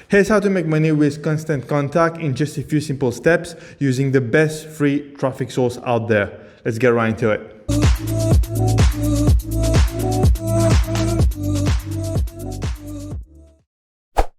Here's how to make money with Constant Contact in just a few simple steps using the best free traffic source out there. Let's get right into it.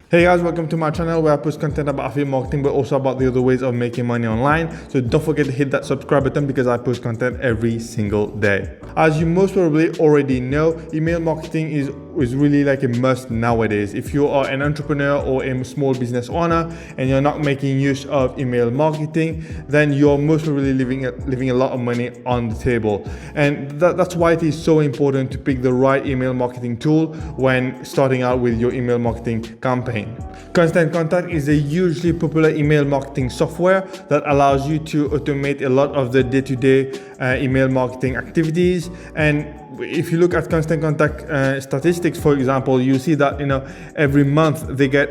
Hey guys, welcome to my channel where I post content about affiliate marketing but also about the other ways of making money online. So don't forget to hit that subscribe button because I post content every single day. As you most probably already know, email marketing is really like a must nowadays. If you are an entrepreneur or a small business owner and you're not making use of email marketing, then you're most probably leaving a lot of money on the table. And that's why it is so important to pick the right email marketing tool when starting out with your email marketing campaign. Constant Contact is a hugely popular email marketing software that allows you to automate a lot of the day-to-day email marketing activities. And if you look at Constant Contact statistics, for example, you see that every month they get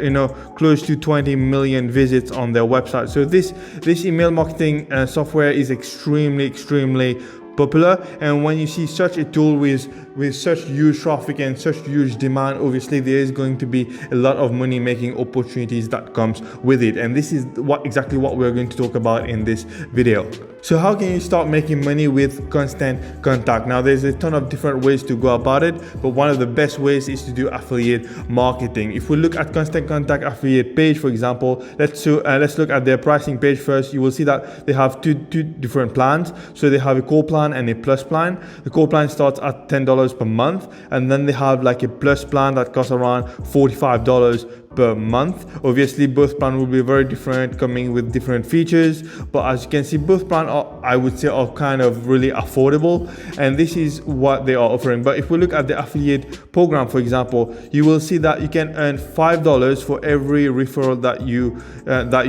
close to 20 million visits on their website. So this email marketing software is extremely popular, and when you see such a tool with such huge traffic and such huge demand, obviously there is going to be a lot of money making opportunities that comes with it, and this is exactly what we're going to talk about in this video. So how can you start making money with Constant Contact? Now there's a ton of different ways to go about it, but one of the best ways is to do affiliate marketing. If we look at Constant Contact affiliate page, for example, let's look at their pricing page first. You will see that they have two different plans. So they have a core plan and a plus plan. The core plan starts at $10 per month, and then they have like a plus plan that costs around $45 per month. Obviously both plans will be very different, coming with different features, but as you can see, both plans I would say are kind of really affordable, and this is what they are offering. But if we look at the affiliate program, for example, you will see that you can earn $5 for every referral that you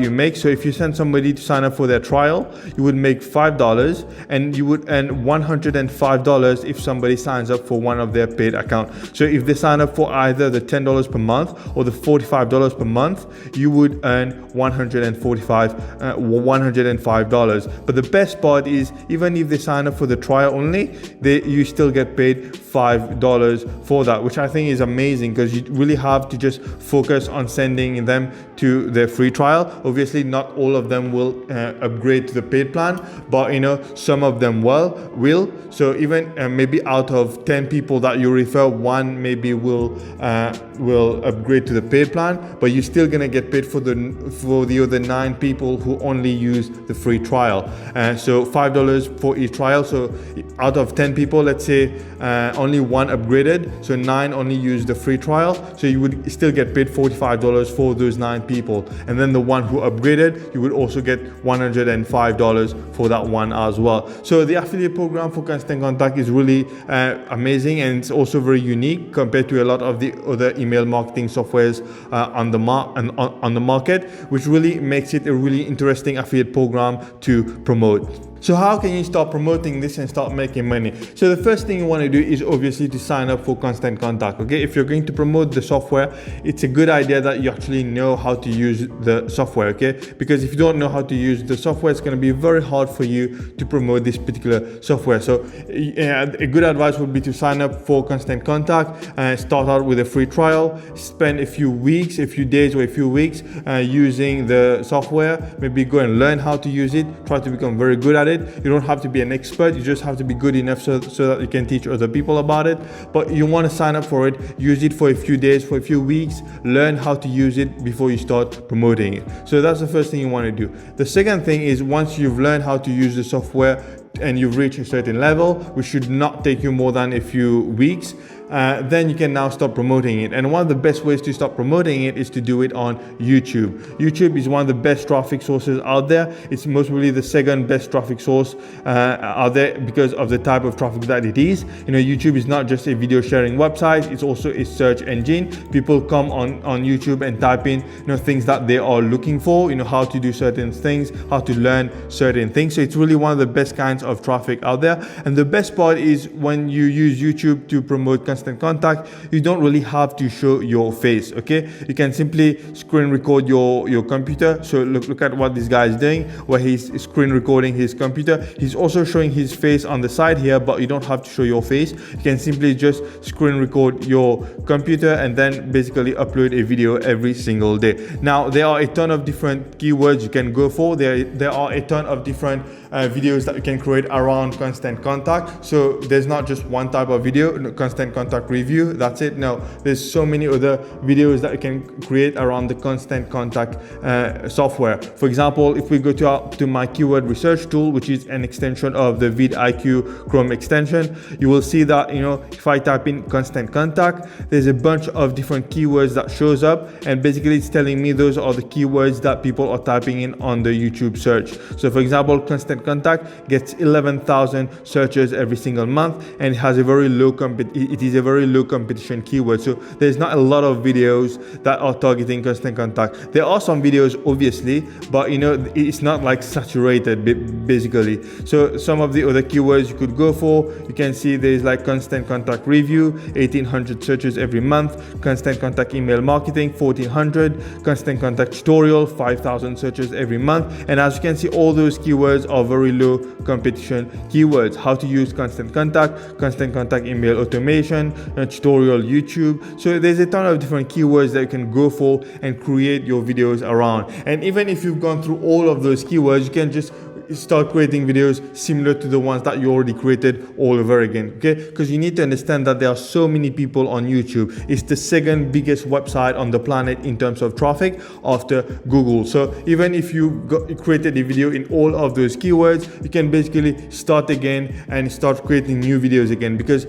make. So if you send somebody to sign up for their trial, you would make $5, and you would earn $105 if somebody signs up for one of their paid accounts. So if they sign up for either the $10 per month or the $45 per month, you would earn $105. But the best part is, even if they sign up for the trial only, you still get paid $5 for that, which I think is amazing, because you really have to just focus on sending them to their free trial. Obviously not all of them will upgrade to the paid plan, but some of them will. So even maybe out of 10 people that you refer, one maybe will upgrade to the paid plan, but you're still gonna get paid for the other 9 people who only use the free trial. So $5 for each trial. So out of 10 people, let's say only 1 upgraded, so 9 only use the free trial, so you would still get paid $45 for those 9 people. And then the one who upgraded, you would also get $105 for that one as well. So the affiliate program for Constant Contact is really amazing, and it's also very unique compared to a lot of the other email marketing softwares on the market, which really makes it a really interesting affiliate program to promote. So how can you start promoting this and start making money? So the first thing you want to do is obviously to sign up for Constant Contact. Okay, if you're going to promote the software, it's a good idea that you actually know how to use the software. Okay, because if you don't know how to use the software, it's going to be very hard for you to promote this particular software. So a good advice would be to sign up for Constant Contact and start out with a free trial, spend a few weeks, a few days or a few weeks using the software. Maybe go and learn how to use it, try to become very good at it. You don't have to be an expert, you just have to be good enough so that you can teach other people about it. But you want to sign up for it, use it for a few days, for a few weeks, learn how to use it before you start promoting it. So that's the first thing you want to do. The second thing is, once you've learned how to use the software and you've reached a certain level, which should not take you more than a few weeks, then you can now start promoting it. And one of the best ways to start promoting it is to do it on YouTube. YouTube is one of the best traffic sources out there. It's most probably the second best traffic source out there because of the type of traffic that it is. YouTube is not just a video sharing website, it's also a search engine. People come on YouTube and type in things that they are looking for, how to do certain things, how to learn certain things. So it's really one of the best kinds of traffic out there. And the best part is when you use YouTube to promote Constant Contact, you don't really have to show your face. Okay, you can simply screen record your computer. So look at what this guy is doing, where he's screen recording his computer. He's also showing his face on the side here, but you don't have to show your face. You can simply just screen record your computer and then basically upload a video every single day. Now there are a ton of different keywords you can go for. There are a ton of different videos that you can create around Constant Contact. So there's not just one type of video, Constant Contact review, that's it. No, there's so many other videos that you can create around the Constant Contact software. For example, if we go to my keyword research tool, which is an extension of the vidIQ Chrome extension, you will see that, you know, if I type in Constant Contact, there's a bunch of different keywords that shows up, and basically it's telling me those are the keywords that people are typing in on the YouTube search. So for example, Constant Contact gets 11,000 searches every single month, and it has a very low competition keyword. So there's not a lot of videos that are targeting Constant Contact. There are some videos obviously, but you know, it's not like saturated basically. So some of the other keywords you could go for, you can see there's like Constant Contact review, 1,800 searches every month, Constant Contact email marketing, 1,400, Constant Contact tutorial, 5,000 searches every month. And as you can see, all those keywords are very low competition keywords. How to use Constant Contact, Constant Contact email automation, tutorial YouTube. So there's a ton of different keywords that you can go for and create your videos around. And even if you've gone through all of those keywords, you can just start creating videos similar to the ones that you already created all over again. Okay, because you need to understand that there are so many people on YouTube. It's the second biggest website on the planet in terms of traffic after Google. So even if you created a video in all of those keywords, you can basically start again and start creating new videos again, because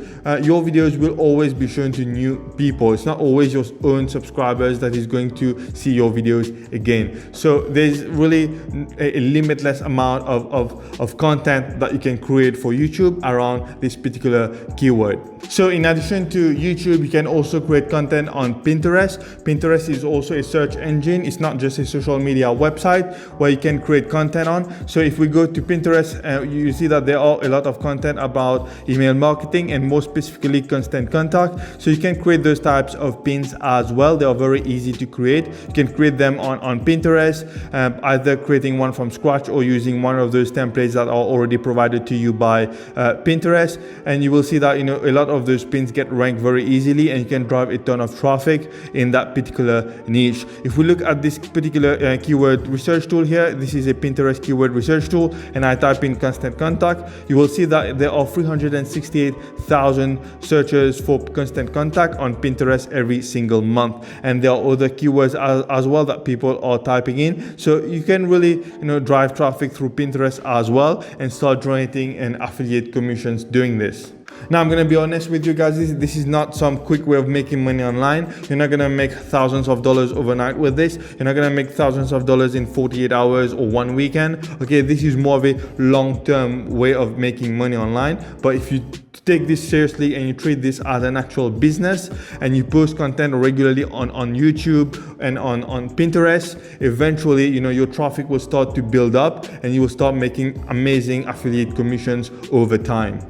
your videos will always be shown to new people. It's not always your own subscribers that is going to see your videos again. So there's really a limitless amount of content that you can create for YouTube around this particular keyword. So in addition to YouTube, you can also create content on Pinterest. Pinterest is also a search engine. It's not just a social media website where you can create content on. So if we go to Pinterest, you see that there are a lot of content about email marketing and more specifically Constant Contact. So you can create those types of pins as well. They are very easy to create. You can create them on Pinterest, either creating one from scratch or using one of those templates that are already provided to you by Pinterest. And you will see that, you know, a lot of those pins get ranked very easily, and you can drive a ton of traffic in that particular niche. If we look at this particular keyword research tool here, this is a Pinterest keyword research tool, and I type in Constant Contact, you will see that there are 368,000 searches for Constant Contact on Pinterest every single month. And there are other keywords as well that people are typing in. So you can really, you know, drive traffic through Pinterest as well and start generating an affiliate commissions doing this. Now, I'm going to be honest with you guys, this is not some quick way of making money online. You're not going to make thousands of dollars overnight with this. You're not going to make thousands of dollars in 48 hours or one weekend. Okay, this is more of a long-term way of making money online. But if you take this seriously and you treat this as an actual business and you post content regularly on YouTube and on Pinterest, eventually, you know, your traffic will start to build up and you will start making amazing affiliate commissions over time.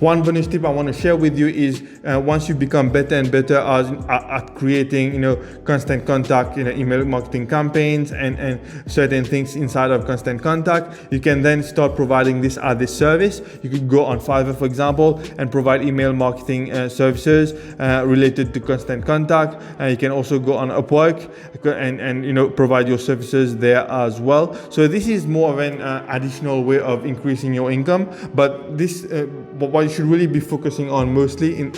One bonus tip I want to share with you is once you become better and better at creating, you know, Constant Contact, you know, email marketing campaigns and certain things inside of Constant Contact, you can then start providing this as a service. You could go on Fiverr, for example, and provide email marketing services related to Constant Contact. You can also go on Upwork and you know, provide your services there as well. So this is more of an additional way of increasing your income, but this what you should really be focusing on mostly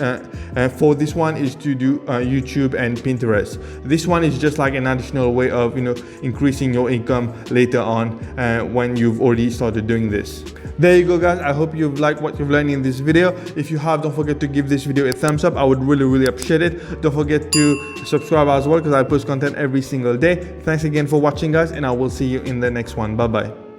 for this one is to do YouTube and Pinterest. This one is just like an additional way of, you know, increasing your income later on when you've already started doing this. There you go, guys. I hope you've liked what you've learned in this video. If you have, don't forget to give this video a thumbs up. I would really appreciate it. Don't forget to subscribe as well, because I post content every single day. Thanks again for watching, guys, and I will see you in the next one. Bye bye.